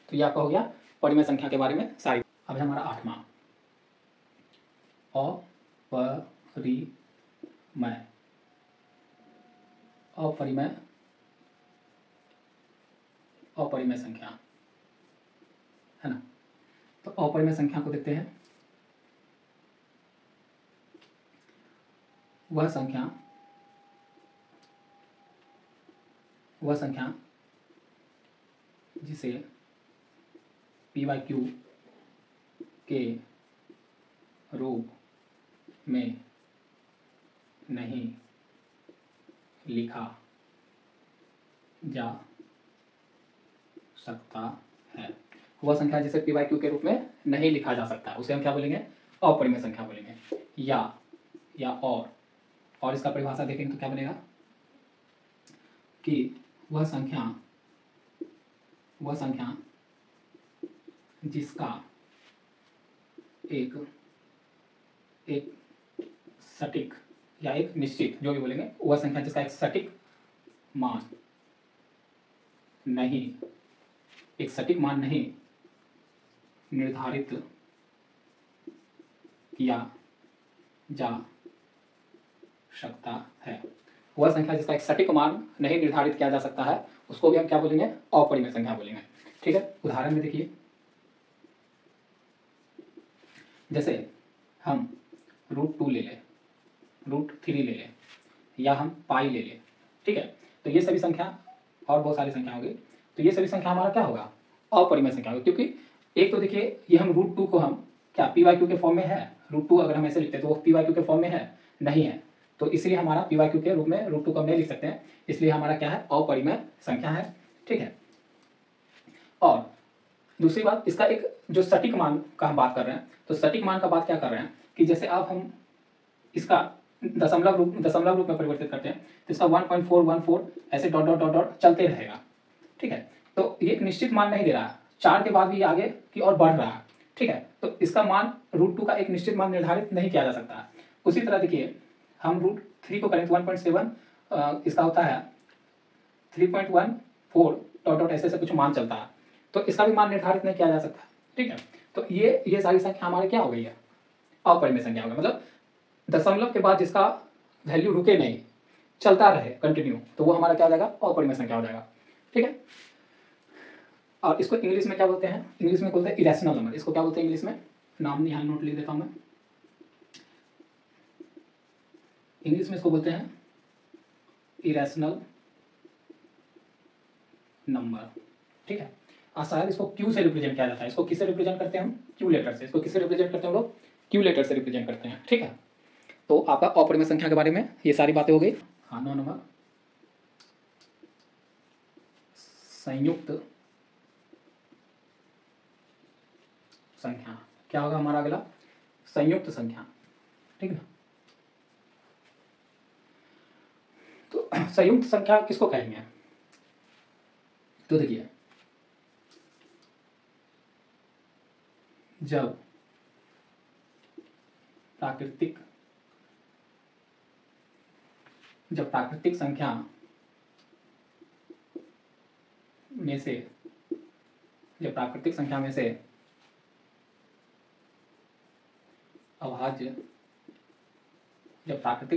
तो ये आपका हो गया परिमेय संख्या के बारे में सारी। अब है हमारा 8वां, अपरिमेय संख्या, है ना। तो अपरिमेय संख्या को देखते हैं। वह संख्या जिसे p/q के रूप में नहीं लिखा जा सकता है। वह संख्या जिसे p/q के रूप में नहीं लिखा जा सकता है उसे हम क्या बोलेंगे? अपरिमेय संख्या बोलेंगे। या और इसका परिभाषा देखेंगे तो क्या बनेगा कि वह संख्या जिसका एक सटीक या एक निश्चित, जो भी बोलेंगे, वह संख्या जिसका एक सटीक मान नहीं, एक सटीक मान नहीं निर्धारित किया जा सकता है। वह संख्या जिसका एक सटीक मान नहीं निर्धारित किया जा सकता है उसको भी हम क्या बोलेंगे? अपरिमेय संख्या बोलेंगे। ठीक है, उदाहरण में देखिए, जैसे हम √2 ले लें, √3 ले लें, या हम पाई ले लें। ठीक है, तो ये सभी संख्या और बहुत सारी संख्या होगी, तो ये सभी संख्या हमारा क्या होगा? अपरिमेय संख्या होगी। क्योंकि एक तो देखिए, ये हम √2 को हम क्या पी/क्यू के फॉर्म में है? √2 अगर हम ऐसे लिखते हैं तो वो पी/क्यू के फॉर्म में है? नहीं है, तो इसलिए हमारा पी/क्यू के रूप में √2 को हम नहीं लिख सकते हैं, इसलिए हमारा क्या है? अपरिमेय संख्या है। ठीक है, और दूसरी बात, इसका एक जो सटीक मान का हम बात कर रहे हैं, तो सटीक मान का बात क्या कर रहे हैं कि जैसे आप हम इसका दशमलव रूप में परिवर्तित करते हैं तो इसका 1.414 ऐसे डॉट डॉट डॉट डॉट चलते रहेगा। ठीक है, तो ये एक निश्चित मान नहीं दे रहा है, 4 के बाद भी आगे की ओर बढ़ रहा है। ठीक है, तो इसका मान √2 का एक निश्चित मान निर्धारित नहीं किया जा सकता है। उसी तरह देखिए, हम √3 को करें तो 1.7 इसका होता है 3.14 डॉट डॉट ऐसे कुछ मान चलता है, तो इसका भी मान निर्धारित नहीं किया जा सकता। ठीक है, तो ये सारी संख्या हमारे क्या हो गई है? अपरिमेय संख्या हो गई। मतलब दशमलव के बाद जिसका वैल्यू रुके नहीं, चलता रहे कंटिन्यू, तो वो हमारा क्या हो जाएगा? अपरिमेय संख्या हो जाएगा। ठीक है, और इसको इंग्लिश में क्या बोलते हैं? इंग्लिश में बोलते हैं इरेशनल नंबर। इसको क्या बोलते हैं इंग्लिश में? नाम यहाँ नोट लिख देता हूँ मैं। इंग्लिश में इसको बोलते हैं इरेशनल नंबर। ठीक है, और शायद इसको क्यू से रिप्रेजेंट किया जाता है। इसको किससे रिप्रेजेंट करते हैं हम? क्यू लेटर से। इसको किससे रिप्रेजेंट करते हैं हम लोग? क्यू लेटर से रिप्रेजेंट करते हैं। ठीक है, तो आपका अपरिमेय संख्या के बारे में ये सारी बातें हो गई। हाँ, 9 नंबर, संयुक्त संख्या। क्या होगा हमारा अगला? संयुक्त संख्या। ठीक है, तो संयुक्त संख्या किसको कहेंगे? तो देखिए, जब प्राकृतिक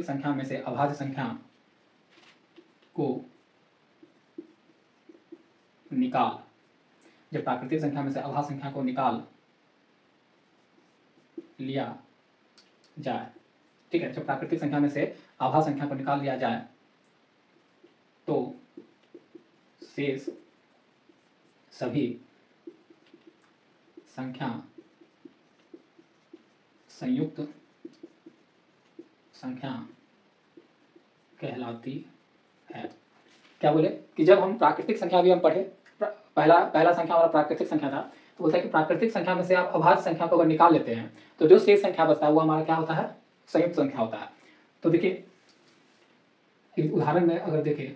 संख्या में से अभाज्य संख्या को निकाल लिया जाए। ठीक है, जब प्राकृतिक संख्या में से अभाज्य संख्या को निकाल लिया जाए तो शेष सभी संख्या संयुक्त संख्या कहलाती है। क्या बोले कि जब हम प्राकृतिक संख्या भी हम पढ़े, पहला संख्या हमारा प्राकृतिक संख्या था, तो बोलता है कि प्राकृतिक संख्या में से आप अभाज्य संख्या को अगर निकाल लेते हैं तो जो शेष संख्या बचता है वो हमारा क्या होता है? संयुक्त संख्या होता है। तो देखिए, एक उदाहरण में अगर देखें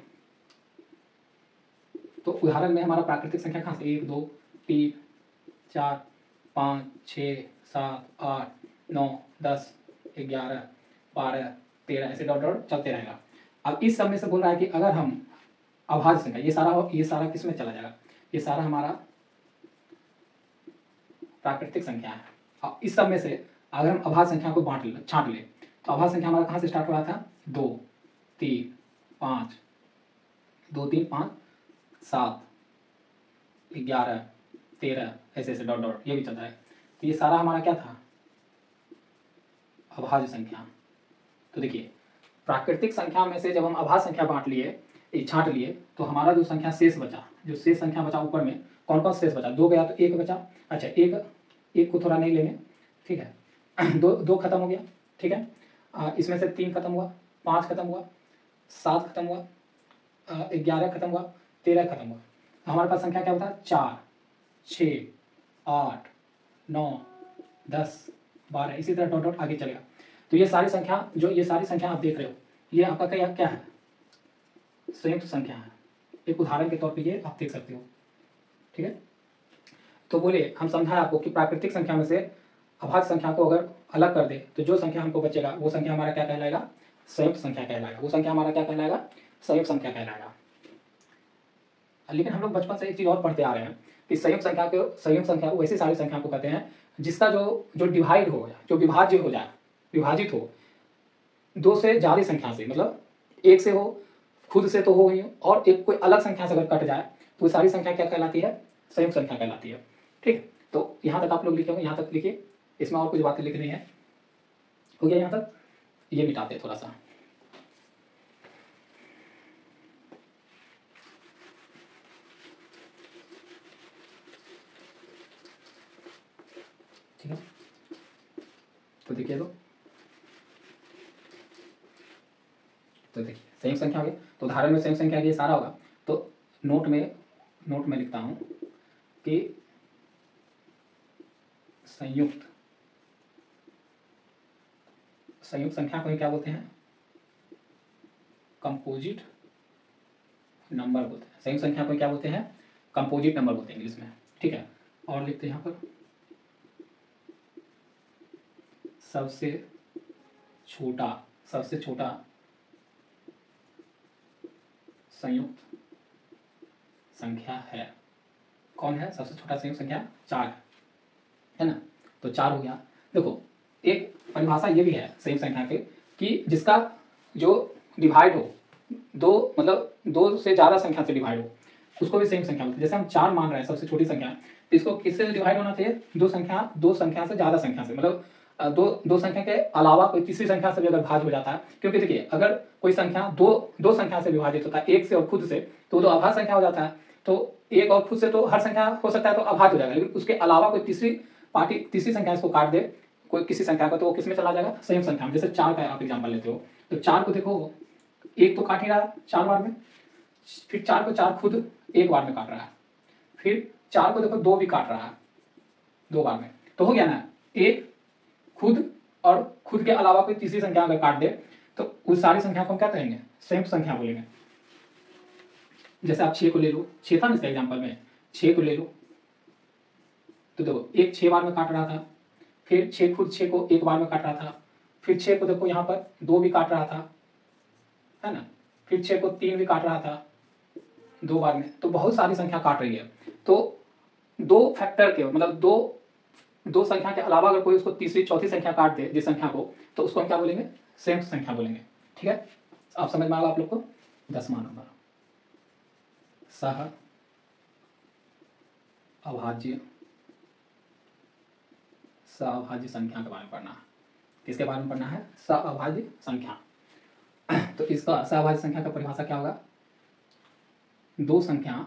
तो उदाहरण में हमारा प्राकृतिक संख्या कहाँ से 1 2 3 4 5 6 7 8 9 10 11 12 13 ऐसे डॉट डॉट चलते रहेगा। अब इस सब में से बोल रहा है कि अगर हम अभाज्य संख्या, ये सारा किस में चला जाएगा? ये सारा हमारा प्राकृतिक संख्या है। अब इस सब में से अगर हम अभाज्य संख्या को छांट ले तो अभाज्य संख्या हमारा कहाँ से स्टार्ट हो रहा था? 2 3 5 2 3 5 7 11 13 ऐसे डॉट डॉट ये भी चलता है। तो ये सारा हमारा क्या था? अभाज्य संख्या। तो देखिए, प्राकृतिक संख्या में से जब हम अभाज्य संख्या छांट लिए तो हमारा जो संख्या शेष बचा ऊपर में कौन कौन शेष बचा? 2 गया तो 1 बचा। अच्छा, एक को थोड़ा नहीं लेंगे। ठीक है, दो खत्म हो गया। ठीक है, इसमें से 3 खत्म हुआ, 5 खत्म हुआ, 7 खत्म हुआ, 11 खत्म हुआ, 13 खत्म हुआ। हमारे पास संख्या क्या होता है? 4 6 8 9 10 12 इसी तरह डॉट डॉट आगे चलेगा। तो ये सारी संख्या आप देख रहे हो, ये आपका क्या है? संयुक्त संख्या है। एक उदाहरण के तौर पे ये आप देख सकते हो। ठीक है, तो बोले हम समझाए आपको कि प्राकृतिक संख्या में से अभाज्य संख्या को अगर अलग कर दे तो जो संख्या हमको बचेगा वो संख्या हमारा क्या कहलाएगा? संयुक्त संख्या कहलाएगा। वो संख्या हमारा क्या कहलाएगा? संयुक्त संख्या कहलाएगा। लेकिन हम लोग बचपन से एक चीज़ और पढ़ते आ रहे हैं कि संयुक्त संख्या को वैसी सारी संख्या को कहते हैं जिसका जो जो डिवाइड हो, जो विभाज्य हो जाए, विभाजित हो दो से ज़्यादा संख्या से, मतलब एक से हो, खुद से तो हो ही, और एक कोई अलग संख्या से अगर कट जाए तो वो सारी संख्या क्या कहलाती है? संयुक्त संख्या कहलाती है। ठीक, तो यहाँ तक आप लोग लिखे होंगे, यहाँ तक लिखिए, इसमें और कुछ बातें लिखनी है। हो गया यहाँ तक? ये मिटाते थोड़ा सा। ठीक है, तो देखिए, तो देखिए संयुक्त संख्या हो गया, तो उदाहरण में संयुक्त संख्या ये सारा होगा। तो नोट में लिखता हूँ कि संयुक्त संख्या को ही क्या बोलते हैं? कंपोजिट नंबर बोलते हैं। संयुक्त संख्या को क्या बोलते हैं? कंपोजिट नंबर बोलते हैं इंग्लिश में। ठीक है, और लिखते हैं यहाँ पर सबसे छोटा संयुक्त संख्या है। कौन है सबसे छोटा संयुक्त संख्या? 4 है ना, तो 4 हो गया। देखो, एक परिभाषा ये भी है संयुक्त संख्या के कि जिसका जो डिवाइड हो, दो मतलब दो से ज़्यादा संख्या से डिवाइड हो, उसको भी संयुक्त संख्या बोलते हैं। जैसे हम 4 मान रहे हैं सबसे छोटी संख्या, तो इसको किससे डिवाइड होना चाहिए? दो संख्या से ज़्यादा संख्या से, मतलब दो संख्या के अलावा कोई तीसरी संख्या से भी अगर भाज्य हो जाता है, क्योंकि देखिए अगर कोई संख्या दो संख्या से विभाजित होता है, एक से और खुद से, तो वो अभाज्य संख्या हो जाता है। तो एक और खुद से तो हर संख्या हो सकता है, तो अभाज्य हो जाएगा, लेकिन उसके अलावा कोई तीसरी संख्या इसको काट दे कोई किसी संख्या का, तो वो किस में चला जाएगा? संयुक्त संख्या में। जैसे 4 का आप एग्जाम्पल लेते हो, तो 4 को देखो, एक तो काट ही रहा 4 बार में, फिर 4 को 4 खुद एक बार में काट रहा है, फिर 4 को देखो 2 भी काट रहा है 2 बार में, तो हो गया ना, एक खुद और खुद के अलावा कोई तीसरी संख्या अगर काट दे तो उस सारी संख्या को हम क्या कहेंगे? संयुक्त संख्या बोलेंगे। जैसे आप 6 को ले लो, 6 था ना इसका एग्जाम्पल में, 6 को ले लो, तो देखो एक 6 बार में काट रहा था, फिर 6 खुद 6 को एक बार में काट रहा था, फिर 6 को देखो यहाँ पर 2 भी काट रहा था, है ना, फिर 6 को 3 भी काट रहा था 2 बार में, तो बहुत सारी संख्या काट रही है। तो दो फैक्टर के मतलब दो संख्या के अलावा अगर कोई उसको तीसरी चौथी संख्या काट दे जिस संख्या को, तो उसको हम क्या बोलेंगे? संयुक्त संख्या बोलेंगे। ठीक है, आप समझ में आएगा आप लोग को। 10वां नंबर, सह अभाज्य संख्या के बारे में पढ़ना है। किसके बारे में पढ़ना है? सहअभाज्य संख्या। तो इसका सहअभाज्य संख्या का परिभाषा क्या होगा? दो संख्या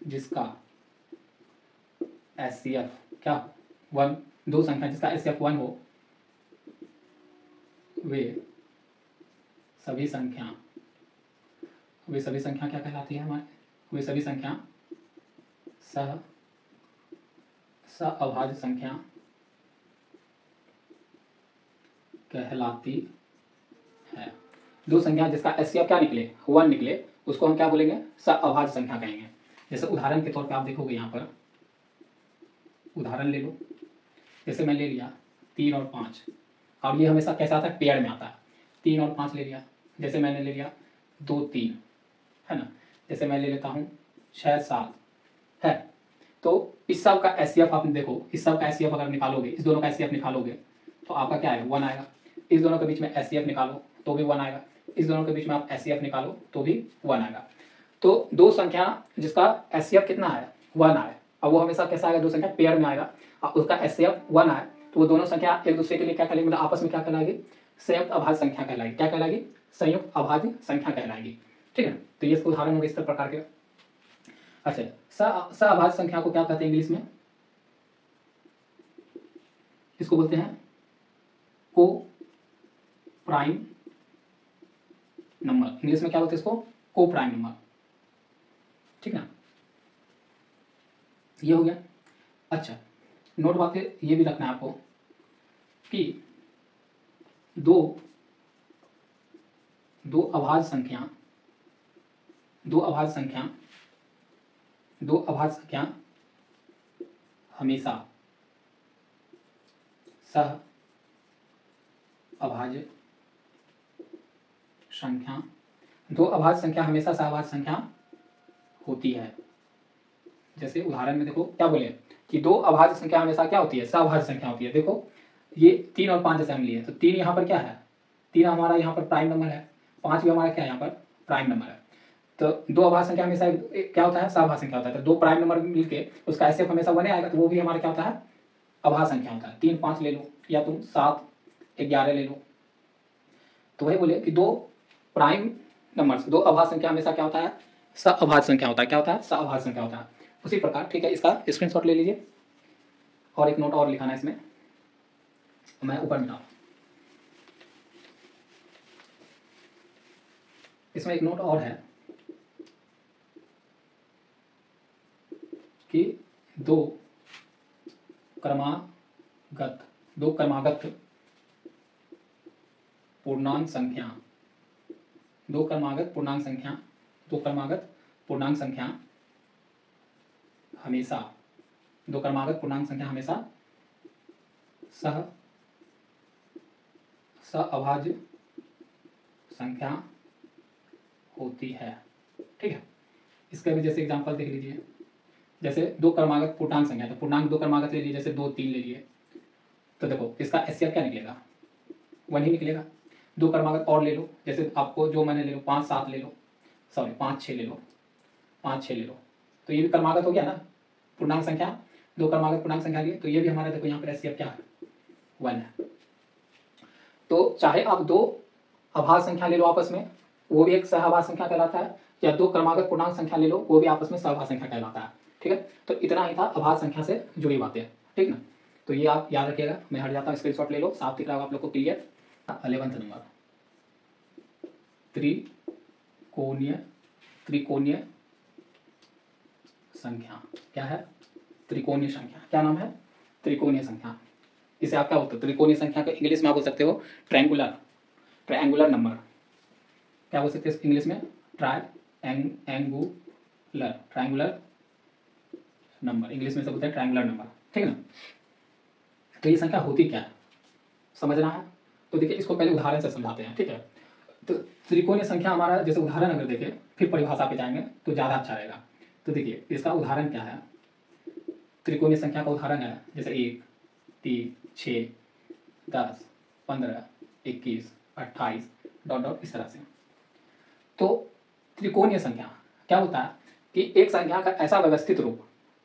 जिसका HCF क्या 1, दो संख्या जिसका HCF 1 हो, वे सभी संख्या क्या कहलाती है हमारे? वे सभी संख्या सहअभाज्य संख्या कहलाती है। दो संख्या जिसका HCF क्या निकले? 1 निकले, उसको हम क्या बोलेंगे? सहअभाज्य संख्या कहेंगे। जैसे उदाहरण के तौर पे आप देखोगे, यहाँ पर उदाहरण ले लो, जैसे मैं ले लिया 3 और 5, और ये हमेशा कैसा आता है? पेयर में आता है। 3 और 5 ले लिया, जैसे मैंने ले लिया 2 3, है ना, जैसे मैं ले लेता हूँ 6 7, है। तो इस सब का HCF आप देखो, इस सब का HCF अगर निकालोगे, इस दोनों का HCF निकालोगे तो आपका क्या आएगा? 1 आएगा। इस दोनों के बीच में HCF निकालो तो भी 1 आएगा। इस दोनों के बीच में आप HCF निकालो तो भी 1 आएगा। तो दो संख्या जिसका HCF कितना है? 1 आए, अब वो हमेशा कैसा आएगा? दो संख्या पेयर में आएगा, और उसका HCF 1 आए, तो वो दोनों संख्या एक दूसरे के लिए क्या कहलाएगी? मतलब आपस में क्या कहलाएगी? संयुक्त अभाज्य संख्या कहलाएगी। क्या कहलाएगी? संयुक्त अभाज्य संख्या कहलाएगी। ठीक है, तो ये उदाहरण होंगे इस प्रकार के। अच्छा, सहअभाज्य संख्या को क्या कहते हैं इंग्लिश में? इसको बोलते हैं को प्राइम नंबर। इंग्लिश में क्या बोलते हैं इसको? को प्राइम नंबर। ठीक है, ये हो गया। अच्छा, नोट बातें ये भी रखना है आपको कि दो अभाज्य संख्या हमेशा सह अभाज्य संख्या, दो अभाज्य संख्या हमेशा सहअभाज्य संख्या होती है। जैसे उदाहरण में देखो क्या बोले कि दो अभाज्य संख्या हमेशा क्या होती है, सहअभाज्य संख्या होती है। देखो ये 3 और 5 जैसे हम लिए तो 3 यहाँ पर क्या है, 3 हमारा यहाँ पर प्राइम नंबर है, 5 भी हमारा क्या है यहाँ पर प्राइम नंबर है। तो दो अभाज्य संख्या हमेशा क्या होता है, सहअभाज्य संख्या होता है। तो दो प्राइम नंबर मिलके उसका एसएफ हमेशा 1 आएगा, तो वो भी हमारा क्या होता है, अभाज्य संख्या होता है। 3 5 ले लो या तुम 7 11 ले लो। तो वही बोले कि दो प्राइम नंबर, दो अभाज्य संख्या हमेशा क्या होता है, सहअभाज्य संख्या होता है। क्या होता है, सहअभाज्य संख्या होता है। उसी प्रकार ठीक है, इसका स्क्रीनशॉट ले लीजिए और एक नोट और लिखाना है इसमें, मैं ऊपर मिला इसमें एक नोट और है कि दो क्रमागत पूर्णांक संख्या, दो क्रमागत पूर्णांक संख्या हमेशा, दो क्रमागत पूर्णांक संख्या हमेशा सहअभाज्य संख्या होती है। ठीक है, इसका भी जैसे एग्जांपल देख लीजिए। जैसे दो क्रमागत पूर्णांक संख्या, तो पूर्णांक दो क्रमागत ले लीजिए, जैसे 2 3 ले लिए, तो देखो इसका एचसीएफ क्या निकलेगा, 1 ही निकलेगा। दो क्रमागत और ले लो, जैसे आपको जो मैंने ले लो 5 7 ले लो, सॉरी 5 6 ले लो, 5 6 ले लो, तो ये भी क्रमागत हो गया ना, पूर्णांक संख्या, दो क्रमागत पूर्णांक संख्या लिए, तो ये भी हमारा देखो यहाँ पर एचसीएफ क्या है, 1 है। तो चाहे आप दो अभाज्य संख्या ले लो आपस में, वो भी एक सहअभाज्य संख्या कहलाता है, या दो क्रमागत पूर्णांक संख्या ले लो, वो भी आपस में सहअभाज्य संख्या कहलाता है। ठीक है, तो इतना ही था अभाज्य संख्या से जुड़ी बातें। ठीक ना, तो ये आप याद रखिएगा। मैं हट जाता हूँ, स्क्रीनशॉट ले लो, साफ दिख रहा होगा आप लोग को क्लियर। 11वां नंबर, त्रिकोणीय संख्या। क्या है, त्रिकोणीय संख्या। क्या नाम है, त्रिकोणीय संख्या। इसे आप क्या बोलते हो, त्रिकोणीय संख्या को इंग्लिश में आप बोल सकते हो ट्रायंगुलर नंबर। क्या बोल सकते हैं इंग्लिश में, ट्रायंगुलर नंबर, इंग्लिश में से बोलते हैं ट्रायंगुलर नंबर। ठीक है ना, तो ये संख्या होती क्या है समझना है। तो देखिए इसको पहले उदाहरण से समझाते हैं। ठीक है, तो त्रिकोणीय संख्या हमारा जैसे उदाहरण अगर देखें, फिर परिभाषा पे जाएंगे तो ज़्यादा अच्छा रहेगा। तो देखिए इसका उदाहरण क्या है, त्रिकोणीय संख्या का उदाहरण है जैसे 1 3 6 10 15 21 28 डॉट डॉट इस तरह से। तो त्रिकोणीय संख्या क्या होता है कि एक संख्या का ऐसा व्यवस्थित रूप,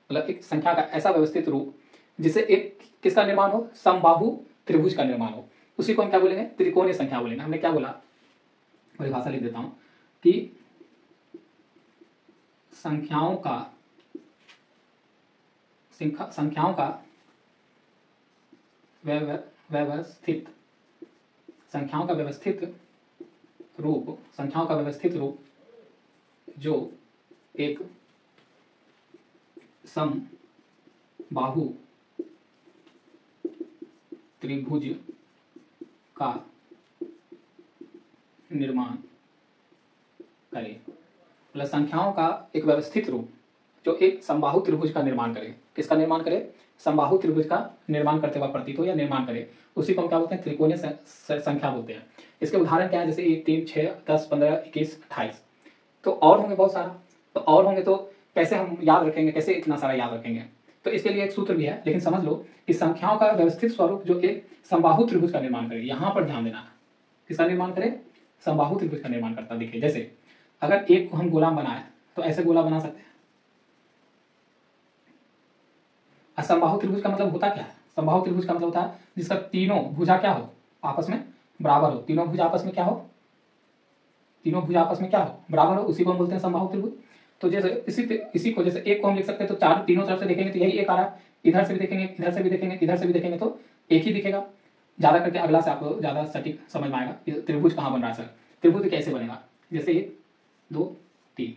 मतलब एक संख्या का ऐसा व्यवस्थित रूप जिससे एक किसका निर्माण हो, समबाहु त्रिभुज का निर्माण हो, उसी को हम क्या बोलेंगे, त्रिकोणीय संख्या बोलेंगे। हमने क्या बोला, परिभाषा लिख देता हूं कि संख्याओं का व्यवस्थित रूप जो एक समबाहु त्रिभुज का निर्माण करे। मतलब संख्याओं का एक व्यवस्थित रूप जो एक समबाहु त्रिभुज का निर्माण करे। किसका निर्माण करे, समबाहु त्रिभुज का निर्माण करते हुआ प्रतीत हो या निर्माण करे, उसी को हम क्या बोलते हैं, त्रिकोणीय संख्या बोलते हैं। इसके उदाहरण क्या है, जैसे 1 3 6 10 15 21 28। तो और होंगे बहुत सारा, तो और होंगे तो कैसे हम याद रखेंगे, कैसे इतना सारा याद रखेंगे। तो इसके लिए एक सूत्र भी है, लेकिन समझ लो कि संख्याओं का व्यवस्थित स्वरूप जो एक समबाहु त्रिभुज का निर्माण करे। यहां पर ध्यान देना, किसका निर्माण करे, समबाहु त्रिभुज का निर्माण करता। देखिए जैसे अगर एक को हम गोला बनाए तो ऐसे गोला बना सकते हैं। समबाहु त्रिभुज का मतलब होता क्या है, समबाहु त्रिभुज का मतलब होता है जिसका तीनों भुजा क्या हो, आपस में बराबर हो। तीनों भुजा आपस में क्या हो, तीनों भुजा आपस में क्या हो, बराबर हो, उसी को हम बोलते हैं समबाहु त्रिभुज। तो जैसे इसी को जैसे एक को हम लिख सकते हैं, तो चार तीनों तरफ से देखेंगे तो यही एक आ रहा है, इधर से भी देखेंगे, इधर से भी देखेंगे, इधर से भी देखेंगे तो एक ही दिखेगा। ज्यादा करके अगला से आपको ज्यादा सटीक समझ में आएगा त्रिभुज कहाँ बन रहा है सर, त्रिभुज कैसे बनेगा। जैसे 1 2 3,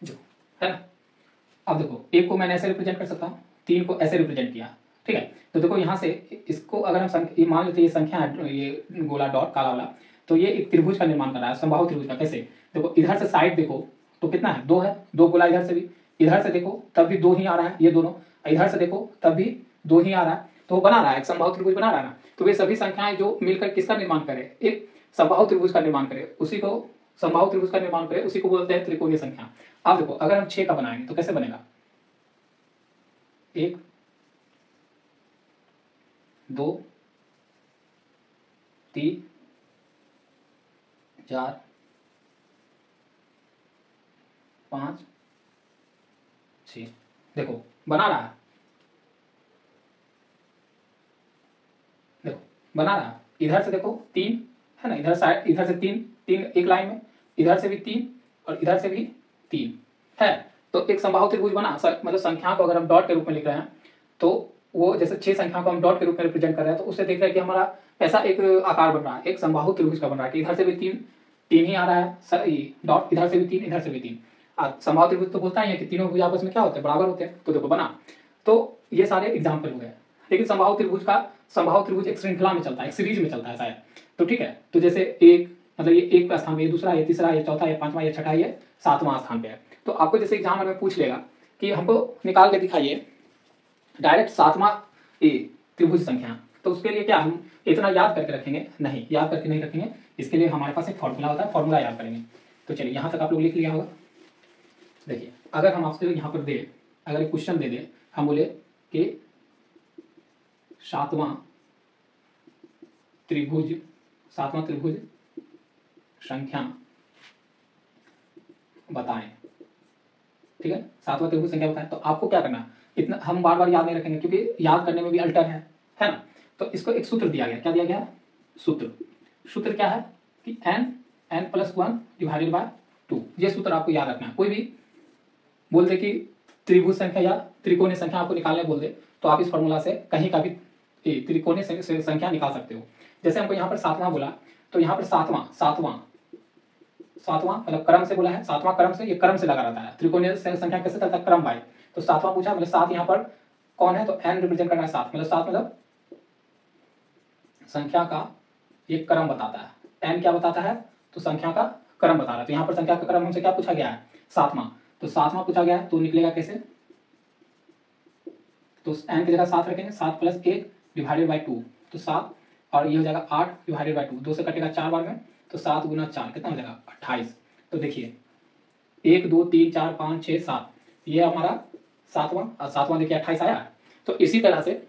जो है ना। अब देखो एक को मैंने ऐसे रिप्रेजेंट कर सकता हूँ, 3 को ऐसे रिप्रेजेंट किया, ठीक है। तो देखो यहाँ से इसको अगर हम ये मान लेते हैं ये संख्या है, ये गोला डॉट काला वाला, तो ये एक त्रिभुज का निर्माण कर रहा है, समबाहु त्रिभुज का। कैसे? देखो इधर से साइड देखो तो कितना है, 2 है, 2 गोला इधर से भी, इधर से देखो तब भी 2 ही आ रहा है, ये दोनों, इधर से देखो तब भी 2 ही आ रहा है, तो वो बना रहा है, एक समबाहु त्रिभुज बना रहा है ना। तो ये सभी संख्याएं जो मिलकर किसका निर्माण करे, एक समबाहु त्रिभुज का निर्माण करे, उसी को समबाहु त्रिभुज का निर्माण करे, उसी को बोलते हैं त्रिकोणीय संख्या। आप देखो अगर हम 6 का बनाएंगे तो कैसे बनेगा, 1 2 3 4 5 6, देखो बना रहा है, देखो बना रहा है। इधर से देखो 3 है ना, इधर साइड, इधर से 3 3 एक लाइन में, इधर से भी 3 और इधर से भी 3 है, तो एक समबाहु त्रिभुज बना। मतलब संख्या को अगर हम डॉट के रूप में लिख रहे हैं तो वो जैसे 6 संख्या को हम डॉट के रूप में रिप्रेजेंट कर रहे हैं, तो उससे देख रहे हैं कि हमारा ऐसा एक आकार बन रहा है, एक समबाहु त्रिभुज का बन रहा है कि इधर से भी 3 ही आ रहा है डॉट, इधर से भी 3 इधर से भी 3। समबाहु त्रिभुज तो बोलता ही है कि तीनों भुज आपस में क्या होते हैं, बराबर होते हैं। तो देखो बना, तो ये सारे एग्जाम्पल हो गए। लेकिन समबाहु त्रिभुज एक श्रृंखला में चलता है, एक सीरीज में चलता है शायद, तो ठीक है। तो जैसे एक मतलब ये एक स्थान पे, ये दूसरा, ये तीसरा, ये चौथा, ये पांचवा, ये छठा, ये सातवां स्थान पे है। तो आपको जैसे एग्जाम में पूछ लेगा कि हमको निकाल के दिखाइए डायरेक्ट 7वां त्रिभुज संख्या, तो उसके लिए क्या हम इतना याद करके रखेंगे? नहीं, याद करके नहीं रखेंगे। इसके लिए हमारे पास एक फॉर्मूला होता है, फॉर्मूला याद करेंगे। तो चलिए यहाँ तक आप लोग लिख लिया होगा। देखिए अगर हम आपसे यहाँ पर दे, अगर एक क्वेश्चन दे दे, हम बोले कि 7वां त्रिभुज संख्या बताएं, ठीक है, 7वां त्रिभुज संख्या बताएं, तो आपको क्या करना है, इतना हम बार बार याद नहीं रखेंगे क्योंकि याद करने में भी अल्टर है ना। तो इसको एक सूत्र दिया गया, क्या दिया गया? सूत्र क्या है कि n+1 डिवाइडेड बाय 2। ये सूत्र आपको याद रखना है। कोई भी बोल दे कि त्रिभुज संख्या या त्रिकोणीय संख्या आपको निकालने बोल दे, तो आप इस फॉर्मूला से कहीं का भी त्रिकोणीय संख्या निकाल सकते हो। जैसे हमको यहाँ पर 7वां बोला, तो यहाँ पर सातवां मतलब क्रम से बोला है, 7वां क्रम से, ये क्रम से लगा रहता है। त्रिकोणीय संख्या कैसे चलता है? क्रम वाइज। तो 7वां पूछा, मतलब 7 यहाँ पर कौन है, तो n रिप्रेजेंट करना है 7, मतलब 7 मतलब संख्या का ये क्रम बताता है। n क्या बताता है? तो संख्या का क्रम बता रहा है। तो यहाँ पर संख्या का क्रम हमसे क्या पूछा गया है? 7वां। तो 7वां पूछा गया है, तो निकलेगा कैसे? तो n की जगह 7 रखेंगे, 7 + 1 डिवाइडेड बाई 2, तो 7, और ये हो जाएगा 8 डिवाइडेड बाई 2, 2 से कटेगा 4 बार में, तो 7 × 4 कितना हो जाएगा? 28। तो देखिए 1 2 3 4 5 6 7, ये हमारा 7वां देखिए 28 आया। तो इसी तरह से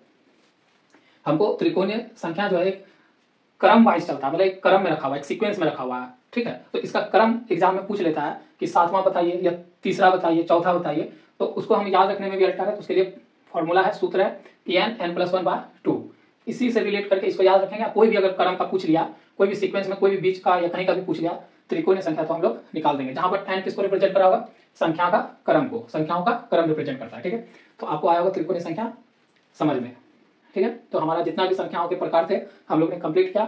हमको त्रिकोणीय संख्या जो है एक क्रम वाइज चलता है, मतलब एक क्रम में रखा हुआ है, एक सीक्वेंस में रखा हुआ है, ठीक है। तो इसका क्रम एग्जाम में पूछ लेता है कि 7वां बताइए या तीसरा बताइए, चौथा बताइए, तो उसको हम याद रखने में भी अल्टर है। तो उसके लिए फॉर्मूला है, सूत्र है कि n+1/2। इसी से रिलेट करके इसको याद रखेंगे। कोई भी अगर क्रम का पूछ लिया, कोई भी सीक्वेंस में, कोई भी बीच का या कहीं का भी पूछ लिया त्रिकोणीय संख्या, तो हम लोग निकाल देंगे। जहां पर n किसको रिप्रेजेंट करा होगा? संख्या का क्रम को, संख्याओं का क्रम रिप्रेजेंट करता है, ठीक है। तो आपको आया होगा त्रिकोणीय संख्या समझ में, ठीक है। तो हमारा जितना भी संख्याओं के प्रकार थे हम लोग ने कंप्लीट किया।